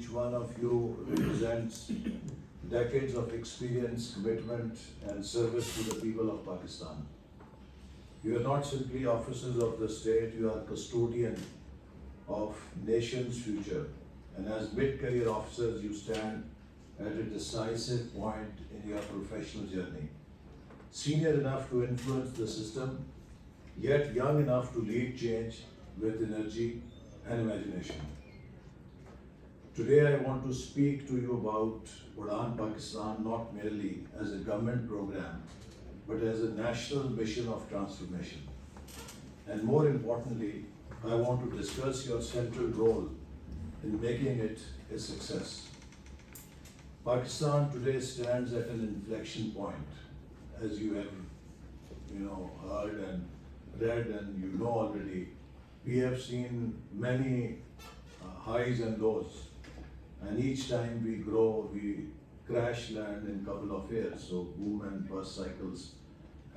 each one of you represents decades of experience, commitment, and service to the people of Pakistan. You are not simply officers of the state, you are custodian of nation's future. And as mid-career officers, you stand at a decisive point in your professional journey. Senior enough to influence the system, yet young enough to lead change with energy and imagination. Today I want to speak to you about Udaan Pakistan not merely as a government program, but as a national mission of transformation. And more importantly, I want to discuss your central role in making it a success. Pakistan today stands at an inflection point, as you have heard and read and you know already. We have seen many highs and lows, and each time we grow, we crash land in a couple of years. So boom and bust cycles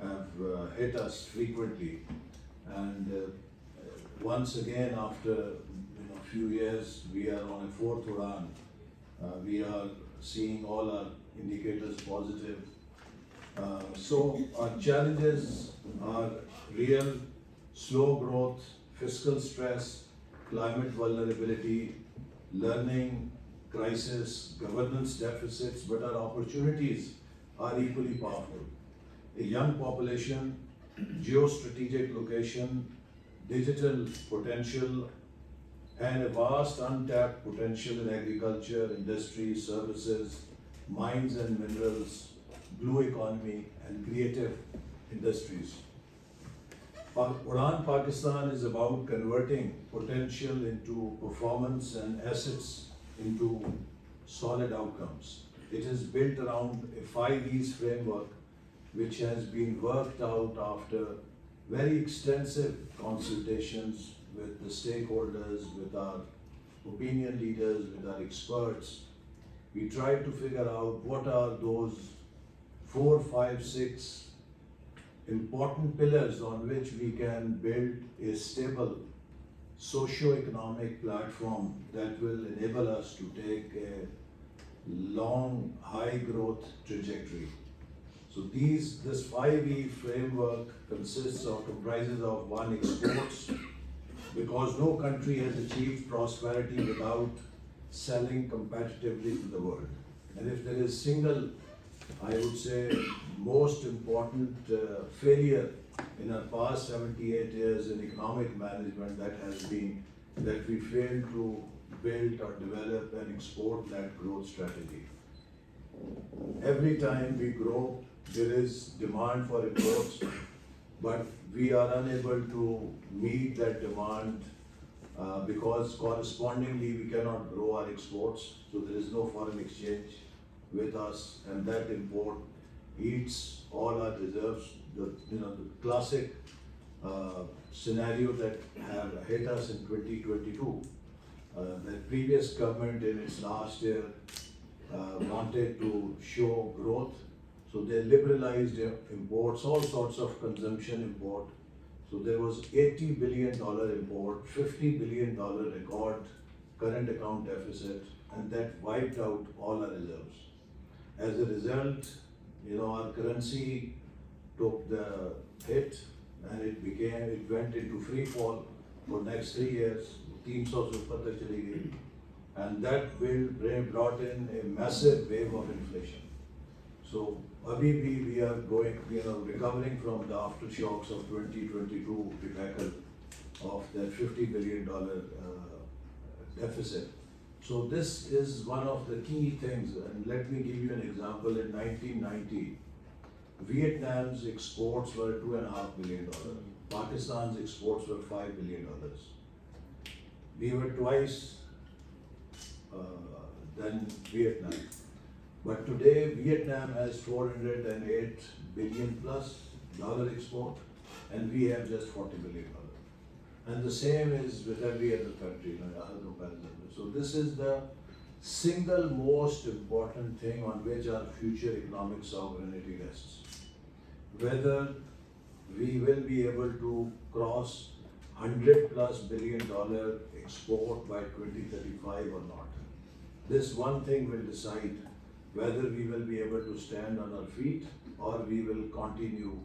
have hit us frequently, and once again after a few years, we are on a fourth Udaan. We are seeing all our indicators positive. So our challenges are real: slow growth, fiscal stress, climate vulnerability, learning crisis, governance deficits, but our opportunities are equally powerful. A young population, geostrategic location, digital potential, and a vast untapped potential in agriculture, industry, services, mines and minerals, blue economy, and creative industries. Udaan Pakistan is about converting potential into performance and assets into solid outcomes. It is built around a 5 E's framework, which has been worked out after very extensive consultations with the stakeholders, with our opinion leaders, with our experts. We tried to figure out what are those 4, 5, 6 important pillars on which we can build a stable socio-economic platform that will enable us to take a long, high growth trajectory. So this 5E framework comprises of one, exports, because no country has achieved prosperity without selling competitively to the world. And if there is single, I would say, most important failure in our past 78 years in economic management, that has been that we failed to build or develop an export-led growth strategy. Every time we grow, there is demand for imports, but we are unable to meet that demand because correspondingly we cannot grow our exports, so there is no foreign exchange with us, and that import eats all our reserves. The classic scenario that have hit us in 2022. The previous government in its last year wanted to show growth, so they liberalized imports, all sorts of consumption import. So there was $80 billion import, $50 billion record current account deficit, and that wiped out all our reserves. As a result, our currency took the hit, and it went into free fall for next 3 years. And that brought in a massive wave of inflation. So we are recovering from the aftershocks of 2022 debacle of that $50 billion deficit. So this is one of the key things, and let me give you an example. In 1990, Vietnam's exports were $2.5 billion. Pakistan's exports were $5 billion. We were twice than Vietnam. But today, Vietnam has $408 billion plus export, and we have just $40 billion. And the same is with every other country, other comparison. So this is the single most important thing on which our future economic sovereignty rests. Whether we will be able to cross $100+ billion export by 2035 or not. This one thing will decide whether we will be able to stand on our feet or we will continue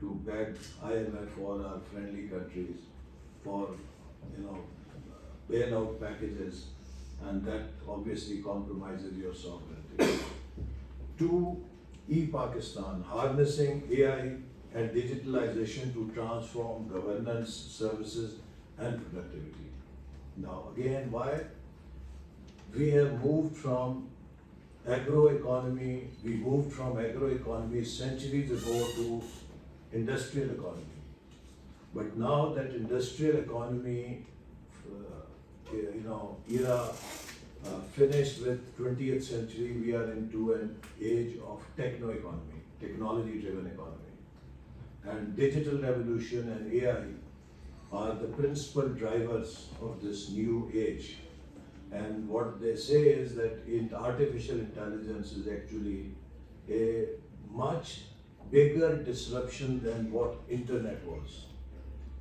to beg IMF or our friendly countries for, bailout packages, and that obviously compromises your sovereignty. Two, e-Pakistan, harnessing AI and digitalization to transform governance, services, and productivity. Now, again, why? We have moved from agroeconomy centuries ago to industrial economy. But now that industrial economy, era finished with 20th century, we are into an age of techno-economy, technology-driven economy. And digital revolution and AI are the principal drivers of this new age. And what they say is that artificial intelligence is actually a much bigger disruption than what internet was.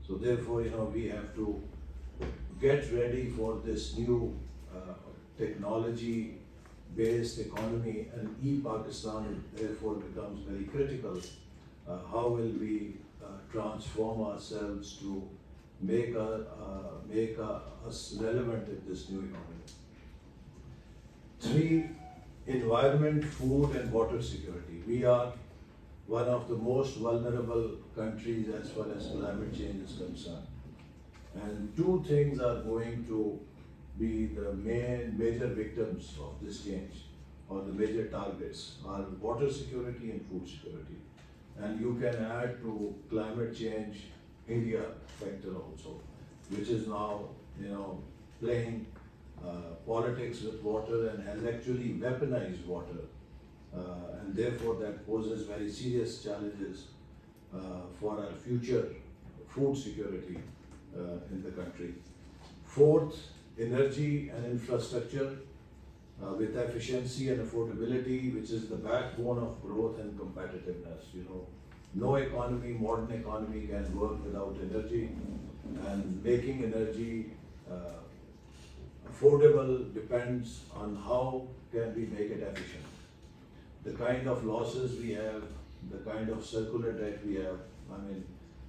So therefore, we have to get ready for this new technology-based economy, and e-Pakistan therefore becomes very critical. How will we transform ourselves to make us relevant in this new economy? Three, environment, food, and water security. We are one of the most vulnerable countries as far as climate change is concerned. And two things are going to be the major victims of this change, or the major targets, are water security and food security. And you can add to climate change India factor also, which is now, playing politics with water and has actually weaponized water. And therefore that poses very serious challenges for our future food security in the country. Fourth, energy and infrastructure with efficiency and affordability, which is the backbone of growth and competitiveness. No economy, modern economy, can work without energy, and making energy affordable depends on how can we make it efficient. The kind of losses we have, the kind of circular debt we have,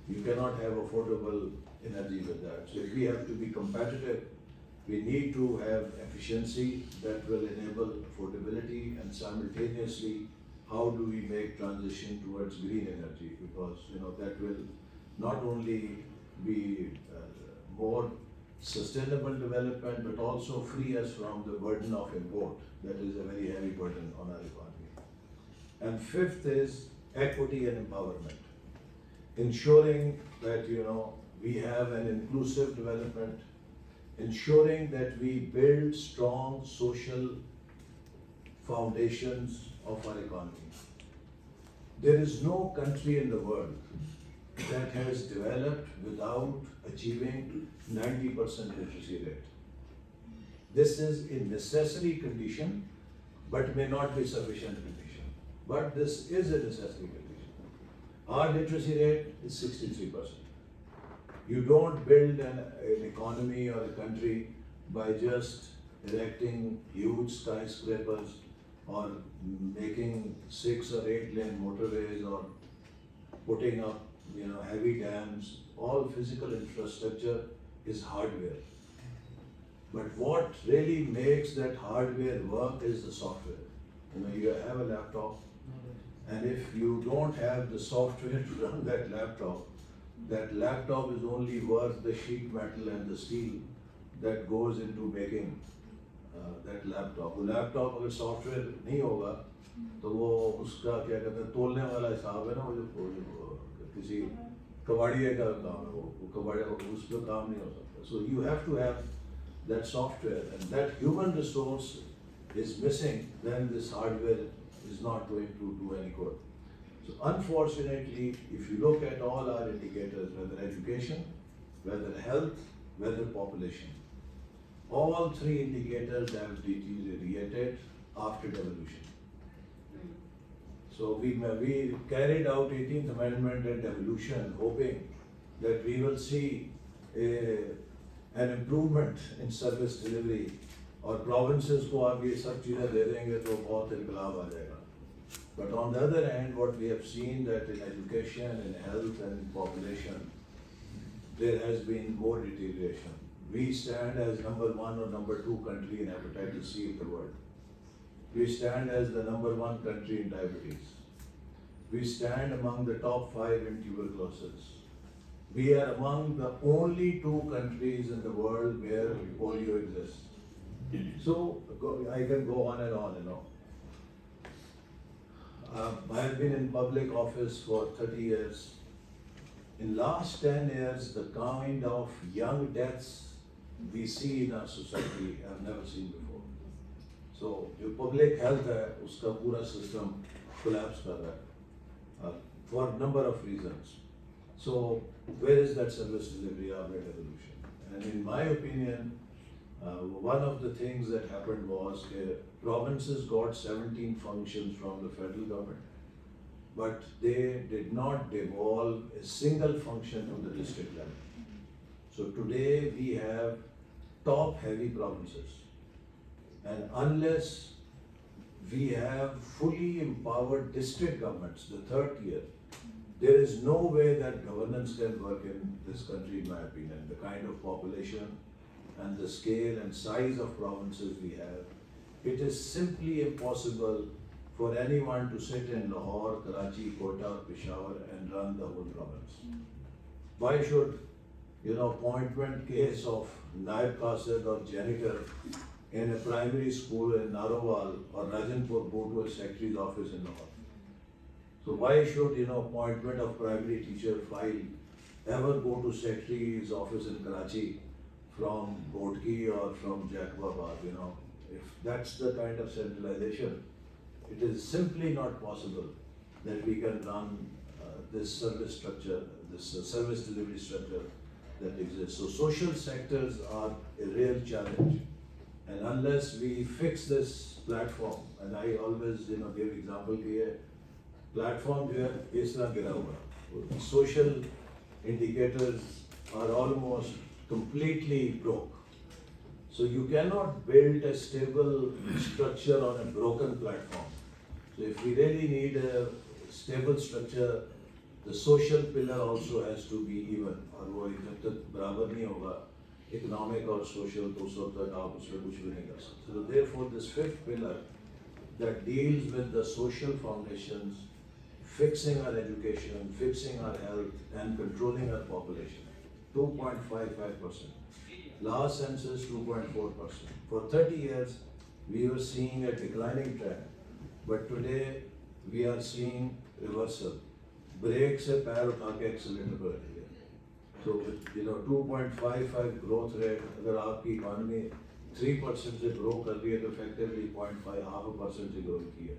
you cannot have affordable energy with that. So if we have to be competitive, we need to have efficiency that will enable affordability, and simultaneously, how do we make transition towards green energy? Because that will not only be more sustainable development, but also free us from the burden of import. That is a very heavy burden on our economy. And fifth is equity and empowerment, ensuring that we have an inclusive development, ensuring that we build strong social foundations of our economy. There is no country in the world that has developed without achieving 90% literacy rate. This is a necessary condition, but may not be sufficient condition. But this is a necessary condition. Our literacy rate is 63%. You don't build an economy or a country by just erecting huge skyscrapers or making 6 or 8 lane motorways or putting up heavy dams. All physical infrastructure is hardware. But what really makes that hardware work is the software. You have a laptop, and if you don't have the software to run that laptop is only worth the sheet metal and the steel that goes into making that laptop. वो laptop अगर software नहीं होगा तो वो उसका क्या कहते हैं तोलने वाला हिसाब है ना, वो जो किसी कबाड़िए का काम है, वो कबाड़िया उस पर काम नहीं हो सकता. So you have to have that software, and that human resource is missing, then this hardware is not going to do any good. So unfortunately, if you look at all our indicators, whether education, whether health, whether population, all three indicators have deteriorated after devolution. So we carried out 18th Amendment and devolution, hoping that we will see an improvement in service delivery اور provinces کو آپ یہ سب چیزیں دے دیں گے تو بہت انقلاب آ جائے گا. But on the other hand, what we have seen that in education, in health and in population, there has been more deterioration. We stand as number 1 or number 2 country in hepatitis C in the world. We stand as the number 1 country in diabetes. We stand among the top 5 in tuberculosis. We are among the only 2 countries in the world where polio exists. So I can go on and on, I have been in public office for 30 years. In last 10 years, the kind of young deaths we see in our society, I have never seen before. So, जो public health है, उसका पूरा system collapse कर रहा है, for a number of reasons. So, where is that service delivery of that evolution? And in my opinion, one of the things that happened was provinces got 17 functions from the federal government, but they did not devolve a single function to the district level. So today we have top heavy provinces, and unless we have fully empowered district governments, the third tier, there is no way that governance can work in this country, in my opinion. The kind of population and the scale and size of provinces we have, it is simply impossible for anyone to sit in Lahore, Karachi, Kota or Peshawar and run the whole province. Why should, appointment case of Naib Qasid or janitor in a primary school in Narowal or Rajanpur go to a secretary's office in Lahore? So why should, appointment of primary teacher file ever go to secretary's office in Karachi from Botki or from Jacobabad, if that's the kind of centralization, it is simply not possible that we can run this service structure, this service delivery structure that exists. So social sectors are a real challenge, and unless we fix this platform, and I always give example कि ये platform जो है इस तरह गिरा हुआ, social indicators are almost completely broke. So you cannot build a stable structure on a broken platform. So if we really need a stable structure, the social pillar also has to be even. और वो जब तक बराबर नहीं होगा economic और social, तो उस वक्त तक आप उसमें कुछ भी नहीं कर सकते. So therefore this fifth pillar that deals with the social foundations, fixing our education, fixing our health and controlling our population. 2.55%. Last census 2.4%. For 30 years we were seeing a declining trend, but today we are seeing reversal. Brake se पैर उठा के accelerator पर रख दिया. So with 2.55 growth rate, अगर आपकी economy 3% से grow कर रही है तो effectively 0.5% से grow की है.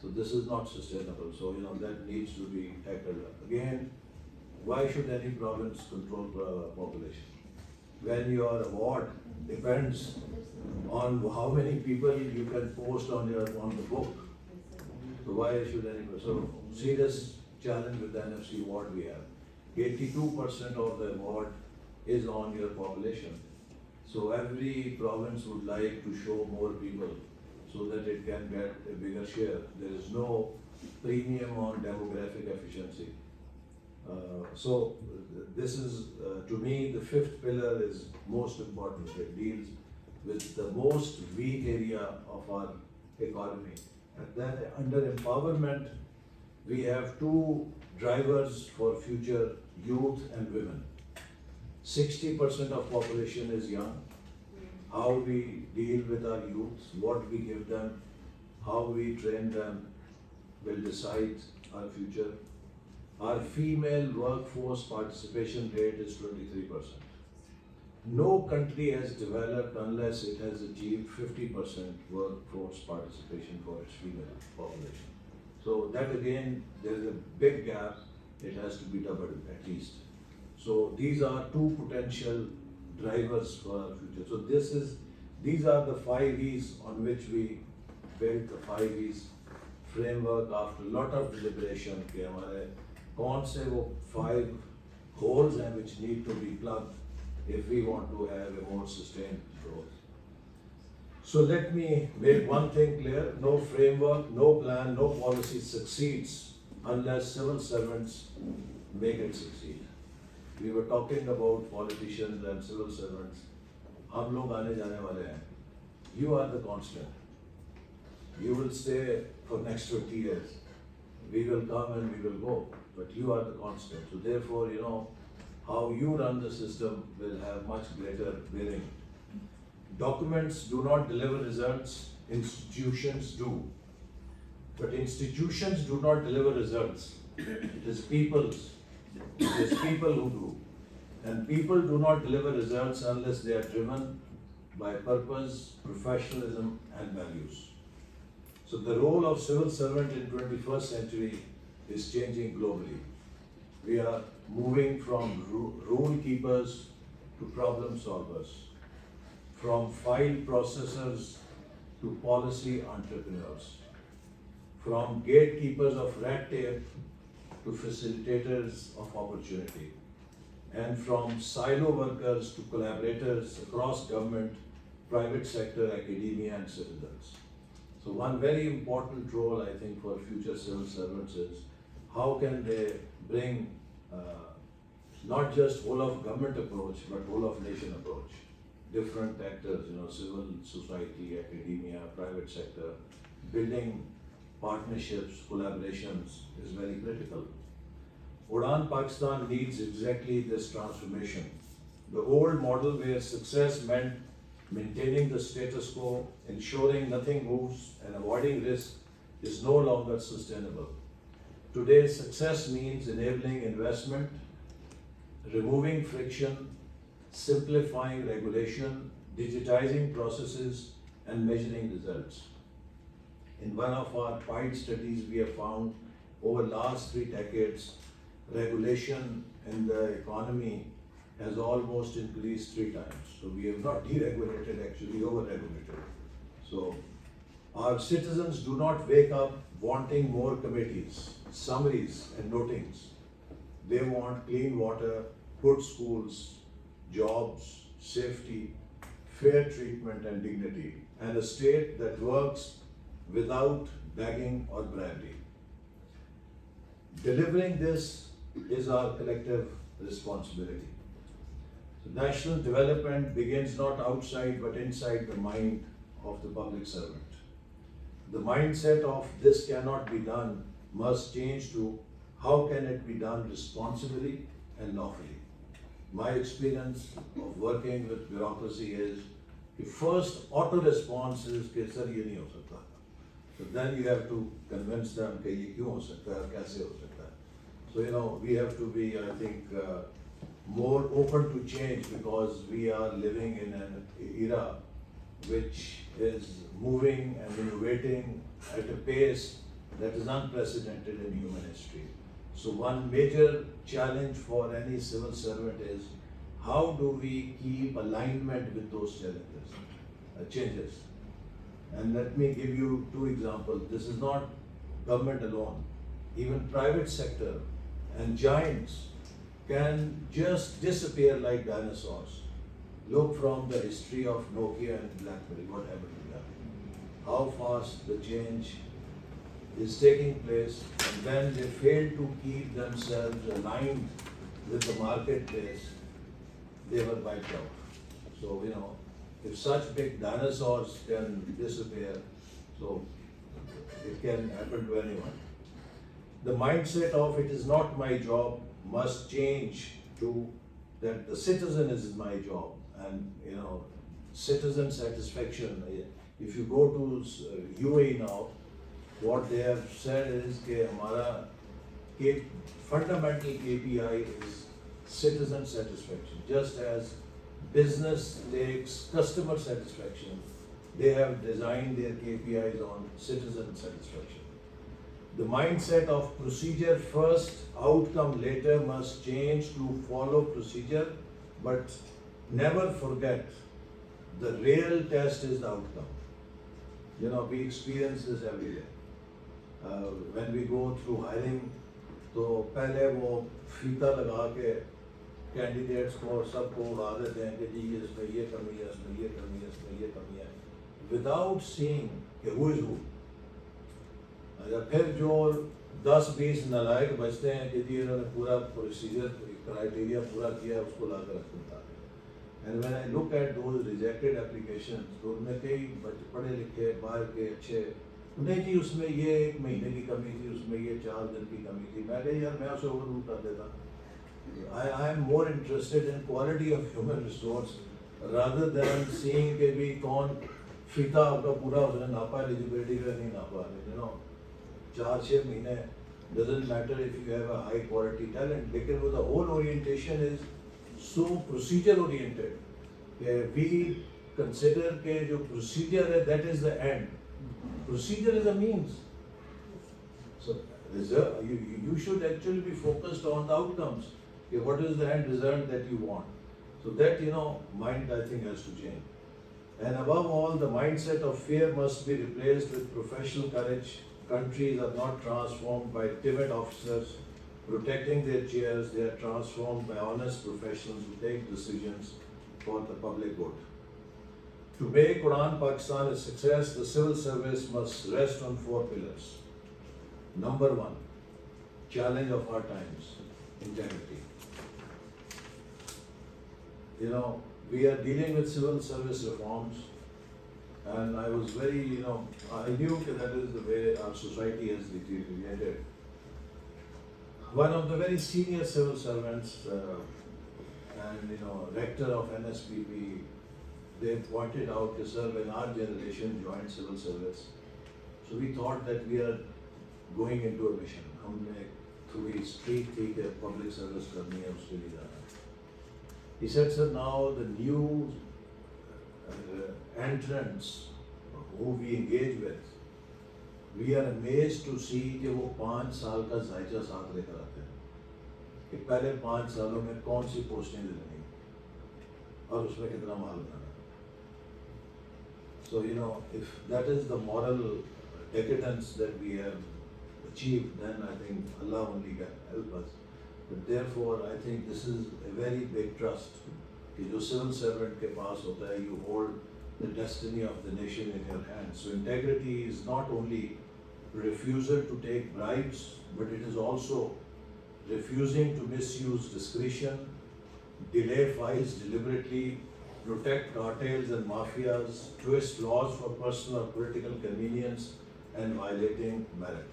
So this is not sustainable. So that needs to be tackled. Again, why should any province control population? When your award depends on how many people you can post on the book. So why should any? So serious challenge with the NFC award we have. 82% of the award is on your population. So every province would like to show more people so that it can get a bigger share. There is no premium on demographic efficiency. So this is, to me, the fifth pillar is most important. It deals with the most weak area of our economy. And then under empowerment, we have two drivers for future: youth and women. 60% of population is young. How we deal with our youth, what we give them, how we train them will decide our future. Our female workforce participation rate is 23%. No country has developed unless it has achieved 50% workforce participation for its female population. So that again, there is a big gap. It has to be doubled at least. So these are two potential drivers for our future. So these are the 5 E's on which we built the 5 E's framework after a lot of deliberation कि हमारे कौन से वो 5 holes हैं which need to be plugged if we want to have a more sustained growth. So let me make one thing clear: no framework, no plan, no policy succeeds unless civil servants make it succeed. We were talking about politicians and civil servants. ہم لوگ آنے جانے والے ہیں. You are the constant. You will stay for next 20 years. We will come and we will go, but you are the constant. So therefore, how you run the system will have much greater bearing. Documents do not deliver results, institutions do. But institutions do not deliver results. It is people who do. And people do not deliver results unless they are driven by purpose, professionalism, and values. So the role of civil servant in 21st century is changing globally. We are moving from rule keepers to problem solvers, from file processors to policy entrepreneurs, from gatekeepers of red tape to facilitators of opportunity, and from silo workers to collaborators across government, private sector, academia, and citizens. So one very important role, I think, for future civil servants is how can they bring not just whole of government approach, but whole of nation approach. Different actors, civil society, academia, private sector, building partnerships, collaborations is very critical. Udaan Pakistan needs exactly this transformation. The old model where success meant maintaining the status quo, ensuring nothing moves, and avoiding risk is no longer sustainable. Today, success means enabling investment, removing friction, simplifying regulation, digitizing processes, and measuring results. In one of our PIDE studies, we have found over the last 3 decades, regulation in the economy has almost increased 3 times. So we have not deregulated, actually over-regulated. So our citizens do not wake up wanting more committees, summaries, and notings. They want clean water, good schools, jobs, safety, fair treatment and dignity, and a state that works without begging or bribery. Delivering this is our collective responsibility. So national development begins not outside but inside the mind of the public servant. The mindset of this cannot be done must change to how can it be done responsibly and lawfully. My experience of working with bureaucracy is the first auto response is کہ سر یہ نہیں ہو سکتا. So then you have to convince them کہ یہ کیوں ہو سکتا ہے اور کیسے ہو سکتا ہے. So we have to be, I think, more open to change because we are living in an era which is moving and innovating at a pace that is unprecedented in human history. So one major challenge for any civil servant is how do we keep alignment with those changes. And let me give you 2 examples. This is not government alone. Even private sector and giants can just disappear like dinosaurs. Look from the history of Nokia and BlackBerry, what happened to them? How fast the change is taking place, and when they fail to keep themselves aligned with the marketplace, they were wiped out. So, if such big dinosaurs can disappear, so it can happen to anyone. The mindset of it is not my job must change to that the citizen is my job. And citizen satisfaction. If you go to UAE now, what they have said is کہ ہمارا fundamental KPI is citizen satisfaction. Just as business takes customer satisfaction, they have designed their KPIs on citizen satisfaction. The mindset of procedure first, outcome later must change to follow procedure, but never forget the real test is the outcome. We experience this every day. When we go through hiring, تو پہلے وہ فیتا لگا کے candidates کو سب کو اڑا دیتے ہیں کہ جی اس میں یہ کمی ہے, اس میں یہ کمی ہے, اس میں یہ کمی ہے. without seeing who is who. پھر جو 10-20 نالائق بچتے ہیں کہ جی انہوں نے پورا پروسیجر کرائٹیریا پورا کیا اس کو لا کر رکھ دیتا ہے. And when I look at those rejected applications تو ان میں کئی پڑھے لکھے باہر کے اچھے نہیں جی اس میں یہ 1 مہینے کی کمی تھی, اس میں یہ 4 دن کی کمی تھی. میں کہا یار میں اسے اوور رول کر دیتا. I am more interested in quality of human resource rather than seeing کہ بھی کون فیتا آپ کا پورا اس نے ناپا ایلیجیبلٹی کا نہیں ناپا. 4-6 مہینے doesn't matter if you have a high quality talent. لیکن وہ the whole orientation is so procedure oriented کہ we consider کہ جو procedure ہے that is the end. Procedure is a means. So you should actually be focused on the outcomes. What is the end result that you want? So that, mind I think has to change. And above all, the mindset of fear must be replaced with professional courage. Countries are not transformed by timid officers protecting their chairs. They are transformed by honest professionals who take decisions for the public good. To make Quran Pakistan a success, the civil service must rest on 4 pillars. Number 1, challenge of our times, integrity. We are dealing with civil service reforms, and I was very, I knew that is the way our society has deteriorated. One of the very senior civil servants and rector of NSPP, they pointed out that sir, when our generation joined civil service, so we thought that we are going into a mission. ہم نے تھوڑی street تھی کہ public service کرنی ہے, اس کے لیے جانا. He said, sir, now the new entrants who we engage with, we are amazed to see کہ وہ 5 سال کا ذائچہ ساتھ لے کر آتے ہیں کہ پہلے 5 سالوں میں کون سی پوسٹیں دینی اور اس میں کتنا مال بنانا. So, if that is the moral decadence that we have achieved, then I think Allah only can help us. But therefore, I think this is a very big trust. کہ جو civil servant کے پاس ہوتا ہے, you hold the destiny of the nation in your hands. So integrity is not only refusal to take bribes, but it is also refusing to misuse discretion, delay files deliberately, protect cartels and mafias, twist laws for personal or political convenience, and violating merit.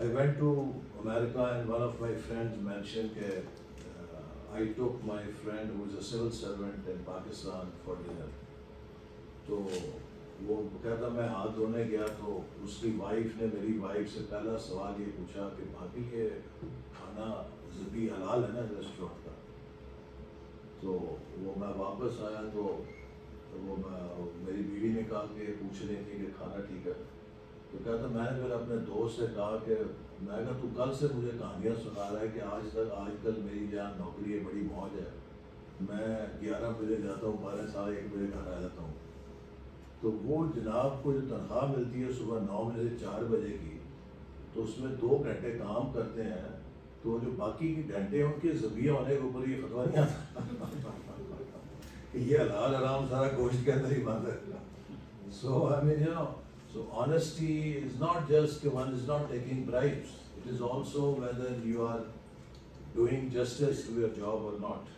I went to America and one of my friends mentioned that I took my friend who is a civil servant in Pakistan for dinner. تو وہ کہتا میں ہاتھ دھونے گیا تو اس کی wife نے میری وائف سے پہلا سوال یہ پوچھا کہ بھابھی یہ کھانا ذبی حلال ہے نا ریسٹورینٹ کا. تو وہ میں واپس آیا تو وہ میری بیوی نے کہا کہ پوچھ رہی تھی کہ کھانا ٹھیک ہے. تو کہتا میں نے پھر اپنے دوست سے کہا کہ میں کہا تو کل سے مجھے کہانیاں سنا رہا ہے کہ آج کل میری جہاں نوکری ہے بڑی موج ہے, میں 11 بجے جاتا ہوں, 12 ساڑھے 1 بجے گھر آ جاتا ہوں. تو وہ جناب کو جو تنخواہ ملتی ہے صبح 9 بجے سے 4 بجے کی, تو اس میں 2 گھنٹے کام کرتے ہیں, تو جو باقی کے گھنٹے ان کے ذبیح ہونے کے اوپر یہ فتویٰ نہیں آتا کہ یہ حلال حرام سارا گوشت کے اندر ہی بند ہے. So I mean, so honesty is not just one is not taking bribes. It is also whether you are doing justice to your job or not.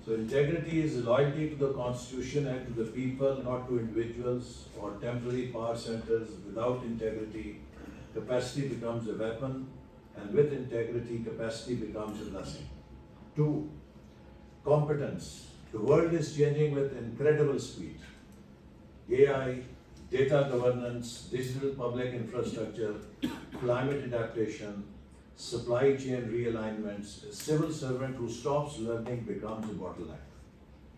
So integrity is loyalty to the Constitution and to the people, not to individuals or temporary power centers. Without integrity, capacity becomes a weapon, and with integrity, capacity becomes a blessing. 2, competence. The world is changing with incredible speed. AI, data governance, digital public infrastructure, climate adaptation, supply chain realignments. A civil servant who stops learning becomes a bottleneck.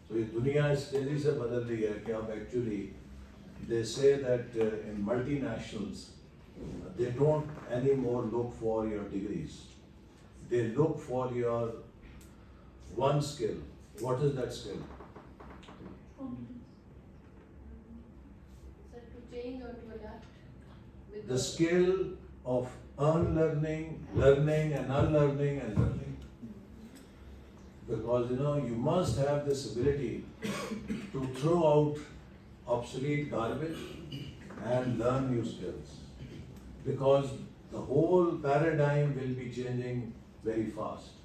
So یہ دنیا اس تیزی سے بدل رہی ہے کہ اب actually they say that in multinationals they don't anymore look for your degrees. They look for your one skill. What is that skill? Change or to adapt with The skill of unlearning, learning and unlearning and learning. Because you must have this ability to throw out obsolete garbage and learn new skills. Because the whole paradigm will be changing very fast.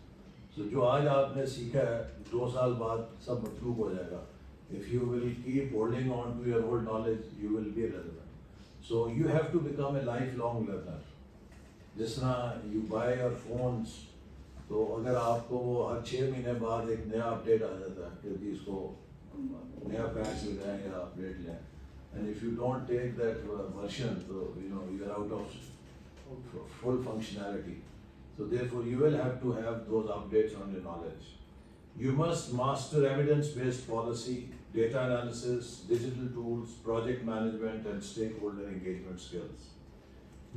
So جو آج آپ نے سیکھا ہے 2 سال بعد سب مطلوب ہو جائے گا. If you will keep holding on to your old knowledge, you will be relevant. So you have to become a lifelong learner. جس طرح you buy your phones, تو اگر آپ کو وہ ہر 6 مہینے بعد ایک نیا اپڈیٹ آ جاتا ہے کہ اس کو نیا پیچ لگائیں یا اپڈیٹ لیں, and if you don't take that version, so you are out of full functionality. So therefore you will have to have those updates on your knowledge. You must master evidence-based policy, data analysis, digital tools, project management and stakeholder engagement skills.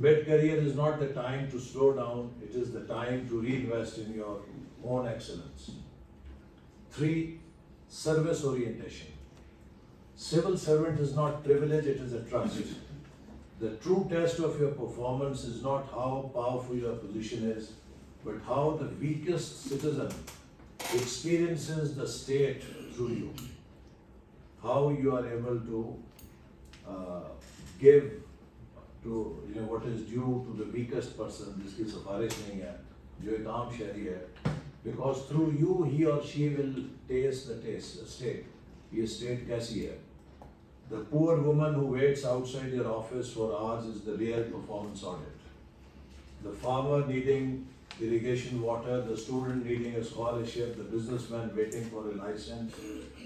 Mid-career is not the time to slow down, it is the time to reinvest in your own excellence. 3, service orientation. Civil servant is not privilege, it is a trust. The true test of your performance is not how powerful your position is, but how the weakest citizen experiences the state through you. How you are able to give to what is due to the weakest person, جس کی سفارش نہیں ہے, جو ایک عام شہری ہے, because through you he or she will taste the state. یہ state کیسی ہے. The poor woman who waits outside your office for hours is the real performance audit. The farmer needing irrigation water, the student needing a scholarship, the businessman waiting for a license,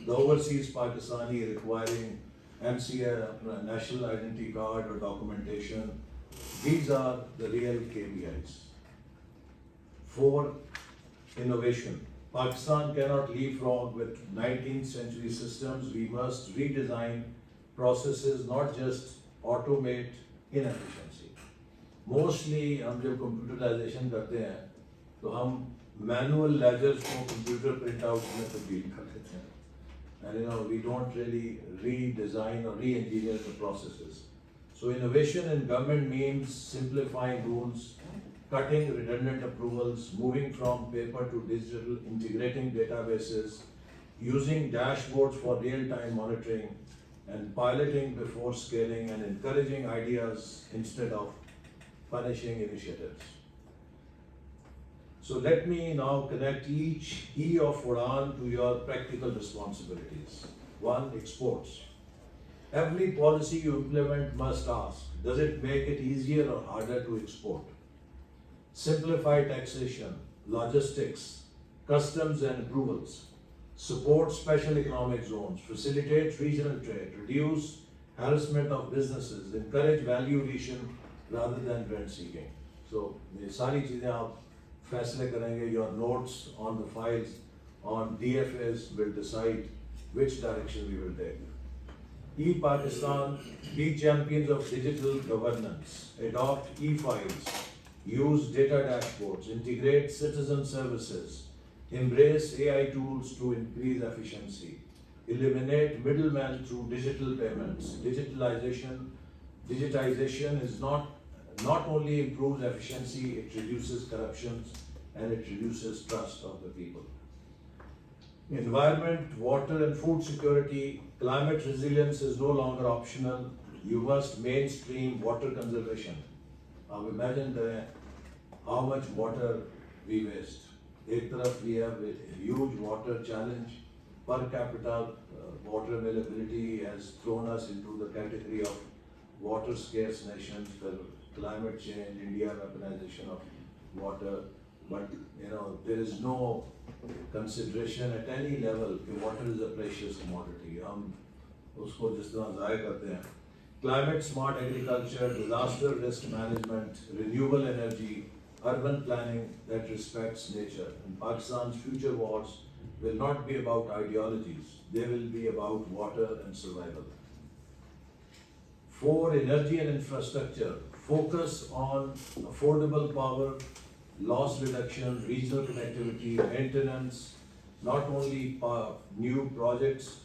the overseas Pakistani requiring NCA, national identity card or documentation. These are the real KPIs. 4, innovation. Pakistan cannot leapfrog with 19th century systems. We must redesign processes, not just automate inefficiency. Mostly ہم جب computerisation کرتے ہیں تو ہم Manuel ledgers کو computer print out میں تبدیل کر دیتے ہیں. And we don't really redesign or re-engineer the processes. So innovation in government means simplifying rules, cutting redundant approvals, moving from paper to digital, integrating databases, using dashboards for real-time monitoring, and piloting before scaling, and encouraging ideas instead of punishing initiatives. So let me now connect each E of Udan to your practical responsibilities. 1, exports. Every policy you implement must ask, does it make it easier or harder to export? Simplify taxation, logistics, customs and approvals. Support special economic zones, facilitate regional trade, reduce harassment of businesses, encourage value addition rather than rent seeking. So یہ ساری چیزیں آپ فیصلے کریں گے. Your notes on the files on DFAs will decide which direction we will take. E-Pakistan, be champions of digital governance, adopt e-files, use data dashboards, integrate citizen services, embrace AI tools to increase efficiency, eliminate middlemen through digital payments. Digitization is not only improves efficiency, it reduces corruption and it reduces trust of the people. Environment, water and food security, climate resilience is no longer optional. You must mainstream water conservation. Now imagine how much water we waste. ایک طرف we have a huge water challenge. Per capita water availability has thrown us into the category of water scarce nations. Climate change, India weaponization of water, but there is no consideration at any level that water is a precious commodity. ہم اس کو جس طرح ضائع کرتے ہیں. Climate smart agriculture, disaster risk management, renewable energy, urban planning that respects nature. And Pakistan's future wars will not be about ideologies, they will be about water and survival. 4, energy and infrastructure. Focus on affordable power, loss reduction, regional connectivity, maintenance, not only new projects,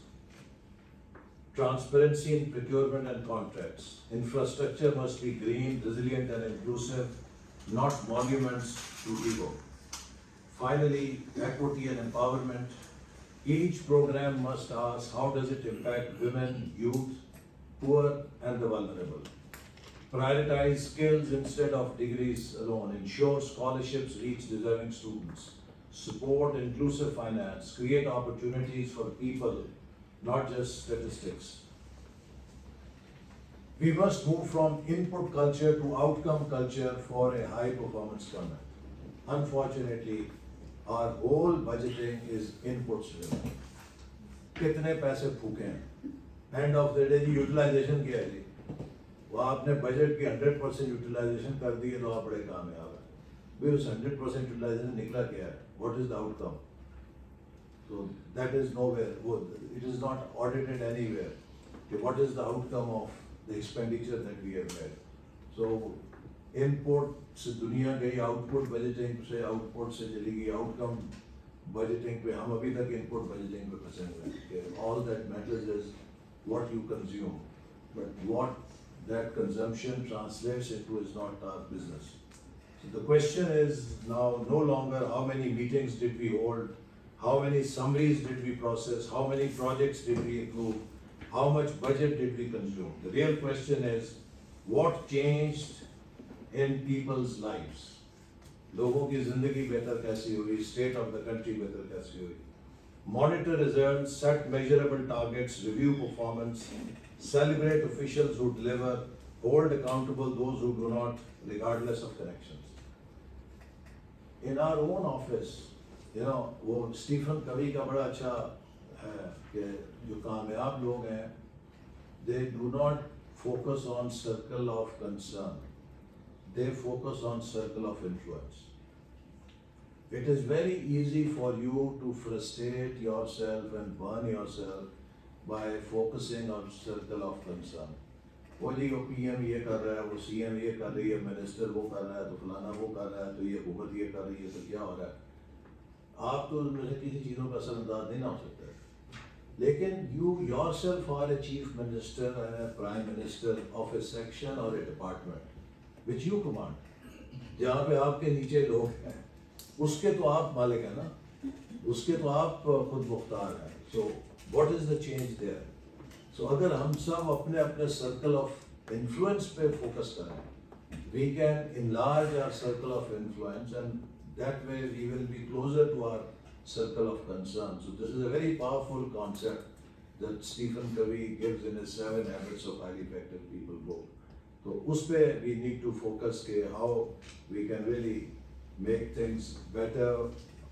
transparency in procurement and contracts. Infrastructure must be green, resilient and inclusive, not monuments to ego. Finally, equity and empowerment. Each program must ask, how does it impact women, youth poor and the vulnerable. Prioritize skills instead of degrees alone. Ensure scholarships reach deserving students. Support inclusive finance. Create opportunities for people, not just statistics. We must move from input culture to outcome culture for a high performance government. Unfortunately, our whole budgeting is inputs driven. कितने पैसे फूके हैं? End of the day utilisation क्या है जी? वो आपने budget की 100% utilisation कर दी है तो आप बड़े कामयाब हैं। फिर उस 100% यूटिलाइजेशन निकला क्या है? What is the outcome? So that is nowhere. It is not audited anywhere. Okay, what is the outcome of the expenditure that we have made? So input से दुनिया गई, output budgeting से output से चली गई outcome budgeting पे। हम अभी तक input budgeting पे फंसे हुए हैं। All that matters is what you consume, but what that consumption translates into is not our business. So the question is now no longer how many meetings did we hold, how many summaries did we process, how many projects did we approve, how much budget did we consume. The real question is what changed in people's lives. लोगों की जिंदगी बेहतर कैसी हुई, state of the country बेहतर कैसी हुई. Monitor results, set measurable targets, review performance, celebrate officials who deliver, hold accountable those who do not, regardless of connections. In our own office, वो स्टीफन कवी का बड़ा अच्छा है कि जो कामयाब लोग हैं, they do not focus on circle of concern, they focus on circle of influence. It is very easy for you to frustrate yourself and burn yourself by focusing on circle of concern. वो जी वो PM ये कर रहा है, वो CM ये कर रही है, मिनिस्टर वो कर रहा है, तो फलाना वो कर रहा है, तो ये हुकूमत ये कर रही है, तो क्या हो रहा है? आप तो उनमें से किसी चीज़ों का असरअंदाज नहीं ना हो सकते। लेकिन you yourself are a chief minister and a prime minister of a section or a department which you command. जहाँ पे आपके नीचे लोग हैं, उसके तो आप मालिक हैं ना, उसके तो आप खुद मुख्तार हैं. So what is the change there? So अगर हम सब अपने अपने circle of influence पे focus करें, we can enlarge our circle of influence and that way we will be closer to our circle of concern. So this is a very powerful concept that Stephen Covey gives in his 7 Habits of Highly Effective People book. So उस पे we need to focus के how we can really make things better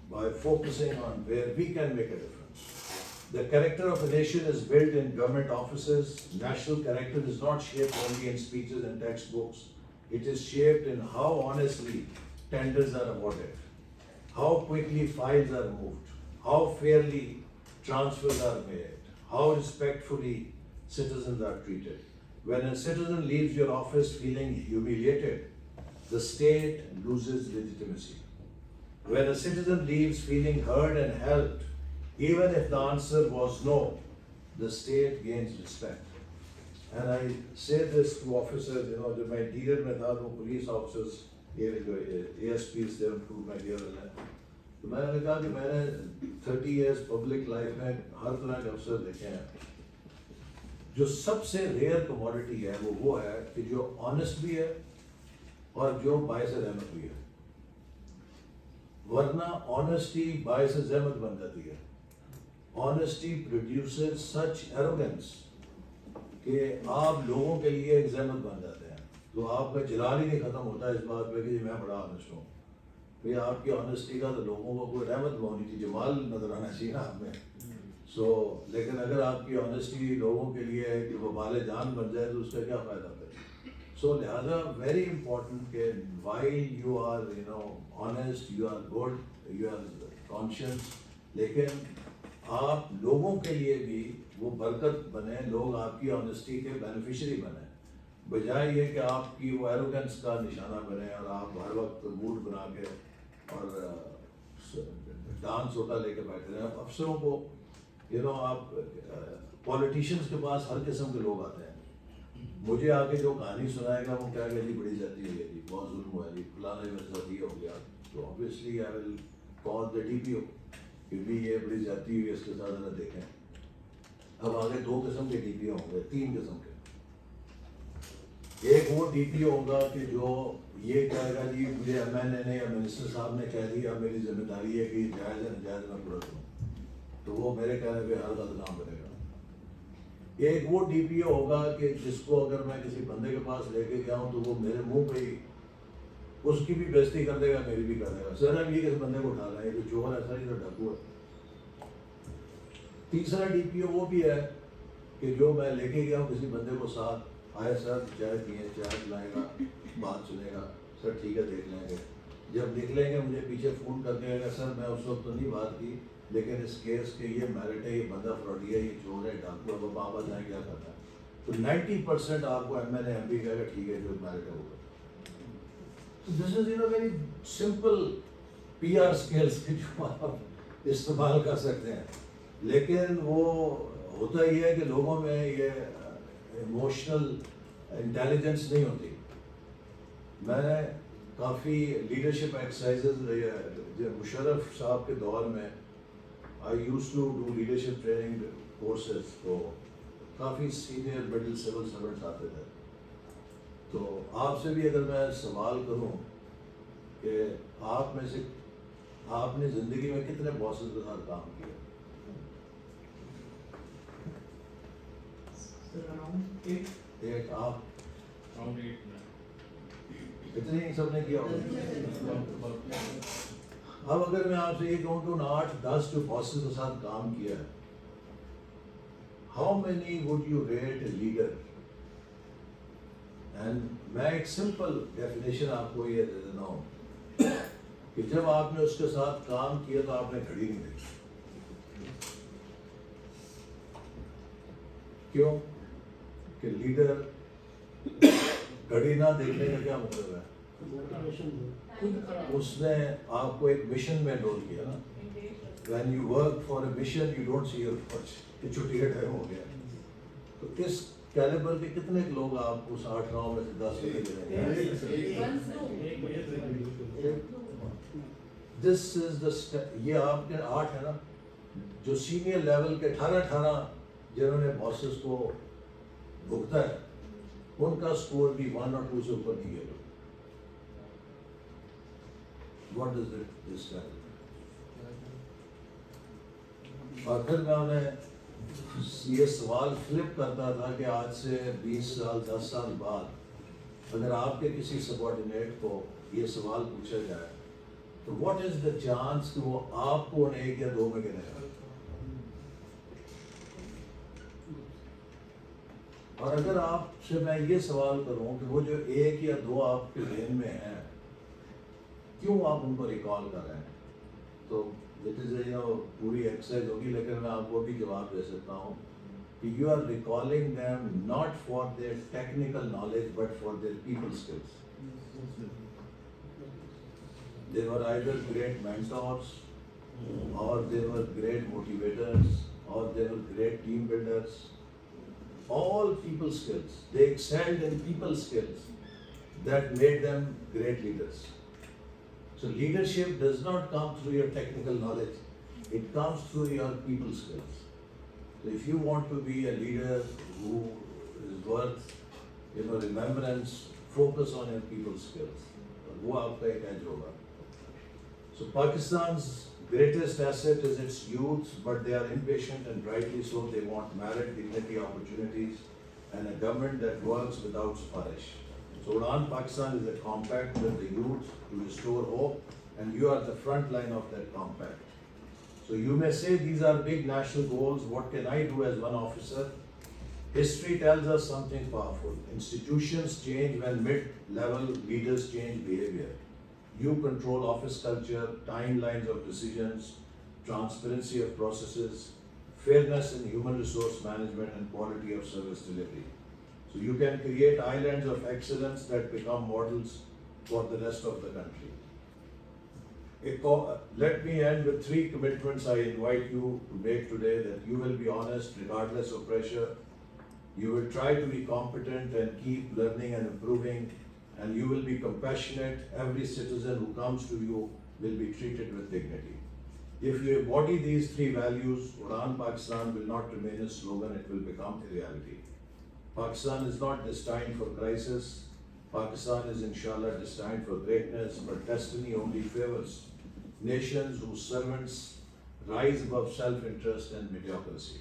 by focusing on where we can make a difference. The character of a nation is built in government offices. National character is not shaped only in speeches and textbooks. It is shaped in how honestly tenders are awarded, how quickly files are moved, how fairly transfers are made, how respectfully citizens are treated. When a citizen leaves your office feeling humiliated, the state loses legitimacy. When a citizen leaves feeling heard and helped, even if the answer was no, the state gains respect. And I say this to officers, जब मैं dealer में था तो police officers ये जो ASPs थे उनको मैं डीलर है, तो मैंने कहा कि मैंने 30 years पब्लिक लाइफ में हर तरह के अफसर देखे हैं. जो सबसे रेयर कमोडिटी है वो है कि जो ऑनेस्ट भी है और जो बायस रहमत भी है. वरना ऑनेस्टी बायस रहमत बन जाती है. ऑनेस्टी प्रोड्यूसेस सच एरोगेंस कि आप लोगों के लिए एक जहमत बन जाते हैं, तो आपका जलाल ही नहीं खत्म होता इस बात पे कि मैं बड़ा ऑनेस्ट हूँ. फिर आपकी ऑनेस्टी का तो लोगों को कोई रहमत होनी चाहिए, जमाल नजर आना चाहिए ना आप में. लेकिन अगर आपकी ऑनेस्टी लोगों के लिए कि वो बाले जान बन जाए तो उसका क्या फ़ायदा फिर. लिहाजा वेरी इंपॉर्टेंट कि while you are honest, you are good, you are conscious, लेकिन आप लोगों के लिए भी वो बरकत बने, लोग आपकी ऑनेस्टी के बेनिफिशियरी बने, बजाय ये कि आपकी वो एरोगेंस का निशाना बने और आप हर वक्त मूड बना के और डांस होता लेके बैठे रहे. अफसरों को आप पॉलिटिशियंस के पास हर किस्म के लोग आते हैं. मुझे आके जो कहानी सुनाएगा वो क्या जी बड़ी जाती है जी, बहुत जुल्म हुआ जी, फलाना मेरे साथ ये हो गया, तो obviously I will call the DPO कि भी ये बड़ी जाती हुई इसके साथ ज़रा देखें. अब आगे 2 किस्म के DPO होंगे, 3 किस्म के. ایک وہ ڈی پی او ہوگا کہ جو یہ کہے گا جی مجھے ایم این اے نے یا منسٹر صاحب نے کہہ دیا میری ذمہ داری ہے کہ یہ جائز ہے ناجائز میں پورا کروں، تو وہ میرے کہنے پہ ہر غلط کام کرے گا۔ ایک وہ ڈی پی او ہوگا کہ جس کو اگر میں کسی بندے کے پاس لے کے گیا ہوں تو وہ میرے منہ پہ ہی اس کی بھی بےزتی کر دے گا، میری بھی کر دے گا، سر ہم یہ کس بندے کو اٹھا رہے ہیں، یہ چور ایسا نہیں تو ڈاکو ہے۔ تیسرا ڈی پی او وہ بھی ہے کہ جو میں لے کے گیا ہوں کسی بندے کو ساتھ، آئے سر چائے پیئے، چائے پلائے گا، بات سنے گا، سر ٹھیک ہے دیکھ لیں گے، جب نکلیں گے مجھے پیچھے فون کر کے گا سر میں اس وقت تو نہیں بات کی لیکن اس کیس کے یہ میرٹ ہے، یہ بندہ فراڈی ہے، یہ چور ہے، ڈاکو ہے، وہ بابا جائیں کیا کرتا ہے، تو 90% آپ کو M N A M P کہے گا ٹھیک ہے جو میرٹ ہے وہ۔ This is very simple P R skills جو آپ استعمال کر سکتے ہیں، لیکن وہ ہوتا یہ ہے کہ لوگوں میں یہ ایموشنل انٹیلیجنس نہیں ہوتی۔ میں نے کافی لیڈرشپ ایکسرسائزز مشرف صاحب کے دور میں I use to do leadership training courses, تو کافی سینئر مڈل سول سرونٹس آتے تھے، تو آپ سے بھی اگر میں سوال کروں کہ آپ میں سے آپ نے زندگی میں کتنے باسز کے ساتھ کام کیا؟ ایک آپ اتنے ہی سب نے کیا ہوگا۔ اب اگر میں آپ سے یہ کہوں کہ ان 8-10 جو باسز کے ساتھ کام کیا ہے، how many would you rate a leader? And میں ایک سمپل ڈیفینیشن آپ کو یہ دے دینا ہوں کہ جب آپ نے اس کے ساتھ کام کیا تو آپ نے گھڑی نہیں دیکھی۔ کیوں کہ لیڈر گھڑی نہ دیکھنے کا کیا مطلب ہے؟ اس نے آپ کو ایک مشن میں انرول کیا نا۔ When you work for a mission, you don't see your watch کہ چھٹی کا ٹائم ہو گیا۔ تو اس کیلیبر کے کتنے لوگ آپ اس 8-9 میں سے 10 لے لیں؟ This is the یہ آپ کے 8 ہے نا جو سینئر لیول کے 18 جنہوں نے باسز کو بھگتا ہے، ان کا سکور بھی 1 اور 2 سے اوپر نہیں گیا۔ What does this tell? اور پھر میں انہیں یہ سوال فلپ کرتا تھا کہ آج سے 20 سال 10 سال بعد اگر آپ کے کسی سبارڈینیٹ کو یہ سوال پوچھا جائے تو واٹ از دا چانس کہ وہ آپ کو 1 یا 2 میں گنے گا؟ اور اگر آپ سے میں یہ سوال کروں کہ وہ جو 1 یا 2 آپ کے ذہن میں ہیں کیوں آپ ان کو ریکال کر رہے ہیں، تو پوری ایکسرسائز ہوگی لیکن میں آپ کو بھی جواب دے سکتا ہوں کہ you are recalling them not for their technical knowledge but for their people skills. They were either great mentors or they were great motivators or they were great team builders, all people skills, they excelled in people skills that made them great leaders. So leadership does not come through your technical knowledge, it comes through your people skills. So if you want to be a leader who is worth remembrance, focus on your people skills. وہ آپ کا ایک age ہوگا۔ So Pakistan's greatest asset is its youth, but they are impatient and rightly so. They want merit, dignity, opportunities, and a government that works without siparish. So Udan Pakistan is a compact with the youth to restore hope, and you are the front line of that compact. So you may say these are big national goals. What can I do as one officer? History tells us something powerful. Institutions change when mid-level leaders change behavior. You control office culture, timelines of decisions, transparency of processes, fairness in human resource management, and quality of service delivery. So you can create islands of excellence that become models for the rest of the country. Let me end with 3 commitments I invite you to make today: that you will be honest regardless of pressure, you will try to be competent and keep learning and improving, and you will be compassionate. Every citizen who comes to you will be treated with dignity. If you embody these 3 values, Udan Pakistan will not remain a slogan, it will become a reality. Pakistan is not destined for crisis. Pakistan is inshallah destined for greatness, but destiny only favors nations whose servants rise above self-interest and mediocrity.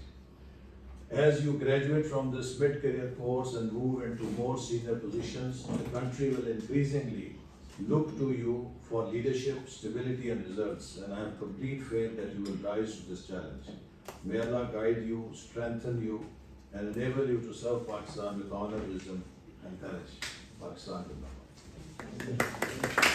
As you graduate from this mid-career course and move into more senior positions, the country will increasingly look to you for leadership, stability and results, and I have complete faith that you will rise to this challenge. May Allah guide you, strengthen you and enable you to serve Pakistan with honor, wisdom and courage. Pakistan Zindabad.